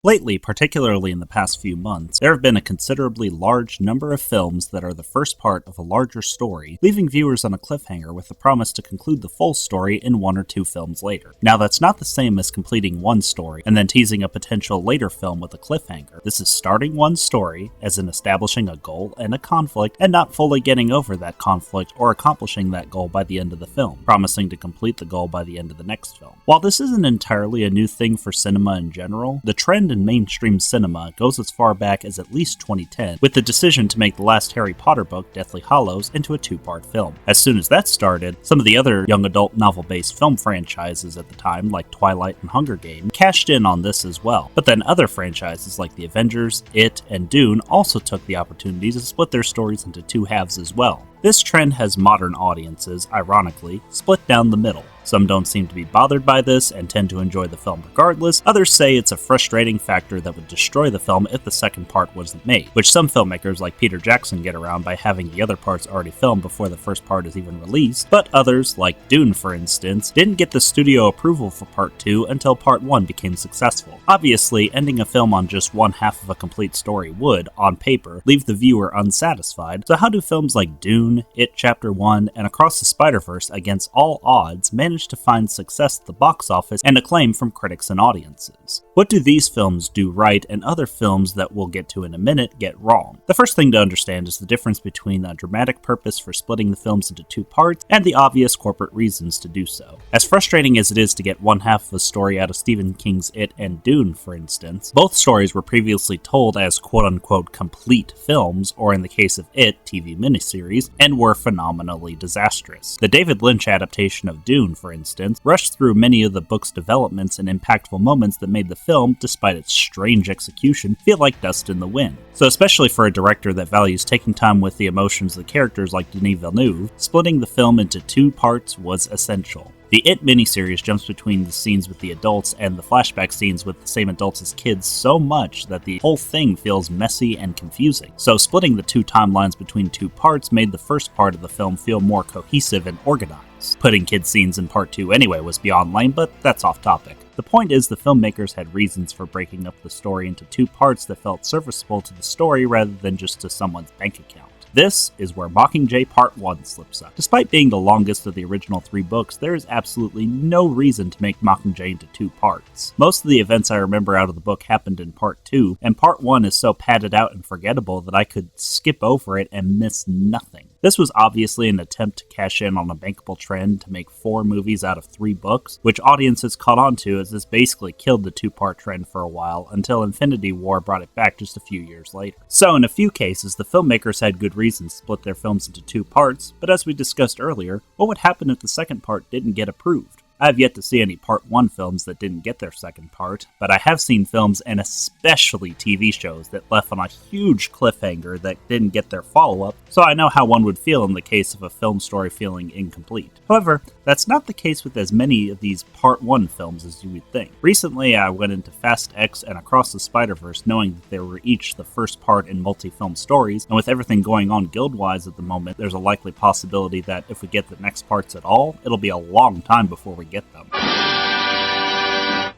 Lately, particularly in the past few months, there have been a considerably large number of films that are the first part of a larger story, leaving viewers on a cliffhanger with the promise to conclude the full story in one or two films later. Now, that's not the same as completing one story and then teasing a potential later film with a cliffhanger. This is starting one story, as in establishing a goal and a conflict, and not fully getting over that conflict or accomplishing that goal by the end of the film, promising to complete the goal by the end of the next film. While this isn't entirely a new thing for cinema in general, the trend in mainstream cinema goes as far back as at least 2010, with the decision to make the last Harry Potter book, Deathly Hallows, into a two-part film. As soon as that started, some of the other young adult novel-based film franchises at the time, like Twilight and Hunger Games, cashed in on this as well. But then other franchises like The Avengers, It, and Dune also took the opportunity to split their stories into two halves as well. This trend has modern audiences, ironically, split down the middle. Some don't seem to be bothered by this and tend to enjoy the film regardless. Others say it's a frustrating factor that would destroy the film if the second part wasn't made, which some filmmakers like Peter Jackson get around by having the other parts already filmed before the first part is even released. But others, like Dune for instance, didn't get the studio approval for part 2 until part 1 became successful. Obviously, ending a film on just one half of a complete story would, on paper, leave the viewer unsatisfied. So how do films like Dune, It Chapter 1, and Across the Spider-Verse, against all odds, manage to find success at the box office and acclaim from critics and audiences? What do these films do right and other films that we'll get to in a minute get wrong? The first thing to understand is the difference between a dramatic purpose for splitting the films into two parts and the obvious corporate reasons to do so. As frustrating as it is to get one half of a story out of Stephen King's It and Dune, for instance, both stories were previously told as quote-unquote complete films, or in the case of It, TV miniseries, and were phenomenally disastrous. The David Lynch adaptation of Dune, for instance, rushed through many of the book's developments and impactful moments that made the film, despite its strange execution, feel like dust in the wind. So especially for a director that values taking time with the emotions of the characters like Denis Villeneuve, splitting the film into two parts was essential. The It miniseries jumps between the scenes with the adults and the flashback scenes with the same adults as kids so much that the whole thing feels messy and confusing. So splitting the two timelines between two parts made the first part of the film feel more cohesive and organized. Putting kids scenes in part 2 anyway was beyond lame, but that's off topic. The point is, the filmmakers had reasons for breaking up the story into two parts that felt serviceable to the story rather than just to someone's bank account. This is where Mockingjay Part 1 slips up. Despite being the longest of the original 3 books, there is absolutely no reason to make Mockingjay into 2 parts. Most of the events I remember out of the book happened in Part 2, and Part 1 is so padded out and forgettable that I could skip over it and miss nothing. This was obviously an attempt to cash in on a bankable trend to make 4 movies out of 3 books, which audiences caught on to, as this basically killed the 2-part trend for a while until Infinity War brought it back just a few years later. So in a few cases, the filmmakers had good reasons to split their films into 2 parts, but as we discussed earlier, what would happen if the second part didn't get approved? I have yet to see any Part 1 films that didn't get their second part, but I have seen films, and especially TV shows, that left on a huge cliffhanger that didn't get their follow-up, so I know how one would feel in the case of a film story feeling incomplete. However, that's not the case with as many of these Part 1 films as you would think. Recently, I went into Fast X and Across the Spider-Verse knowing that they were each the first part in multi-film stories, and with everything going on guild-wise at the moment, there's a likely possibility that if we get the next parts at all, it'll be a long time before we get them.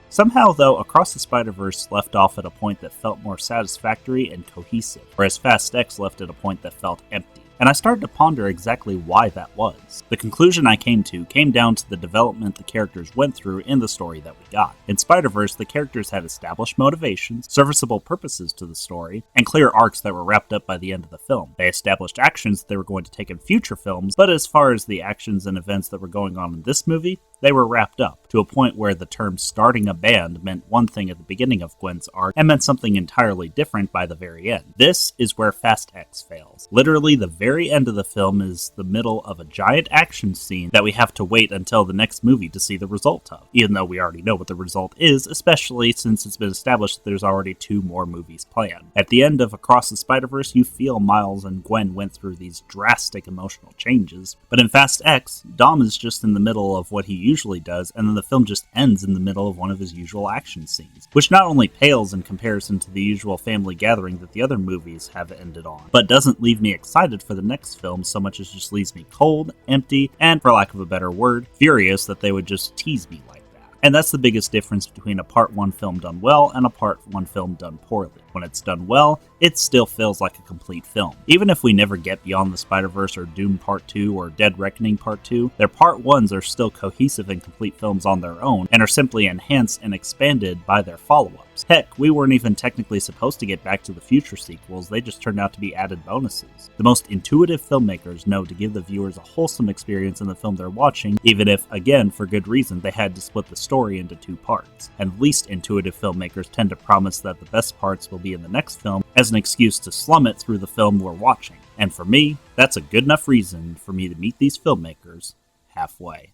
Somehow, though, Across the Spider-Verse left off at a point that felt more satisfactory and cohesive, whereas Fast X left at a point that felt empty. And I started to ponder exactly why that was. The conclusion I came down to the development the characters went through in the story that we got. In Spider-Verse, the characters had established motivations, serviceable purposes to the story, and clear arcs that were wrapped up by the end of the film. They established actions that they were going to take in future films, but as far as the actions and events that were going on in this movie, they were wrapped up, to a point where the term starting a band meant one thing at the beginning of Gwen's arc and meant something entirely different by the very end. This is where Fast X fails. Literally, the very end of the film is the middle of a giant action scene that we have to wait until the next movie to see the result of, even though we already know what the result is, especially since it's been established that there's already 2 more movies planned. At the end of Across the Spider-Verse, you feel Miles and Gwen went through these drastic emotional changes, but in Fast X, Dom is just in the middle of what he usually does, and then the film just ends in the middle of one of his usual action scenes, which not only pales in comparison to the usual family gathering that the other movies have ended on, but doesn't leave me excited for the next film so much as just leaves me cold, empty, and, for lack of a better word, furious that they would just tease me like that. And that's the biggest difference between a Part 1 film done well and a Part 1 film done poorly. When it's done well, it still feels like a complete film. Even if we never get beyond the Spider-Verse or Doom Part 2 or Dead Reckoning Part 2, their Part 1s are still cohesive and complete films on their own, and are simply enhanced and expanded by their follow-ups. Heck, we weren't even technically supposed to get Back to the Future sequels, they just turned out to be added bonuses. The most intuitive filmmakers know to give the viewers a wholesome experience in the film they're watching, even if, again, for good reason, they had to split the story into 2 parts. And least intuitive filmmakers tend to promise that the best parts will be in the next film as an excuse to slum it through the film we're watching. And for me, that's a good enough reason for me to meet these filmmakers halfway.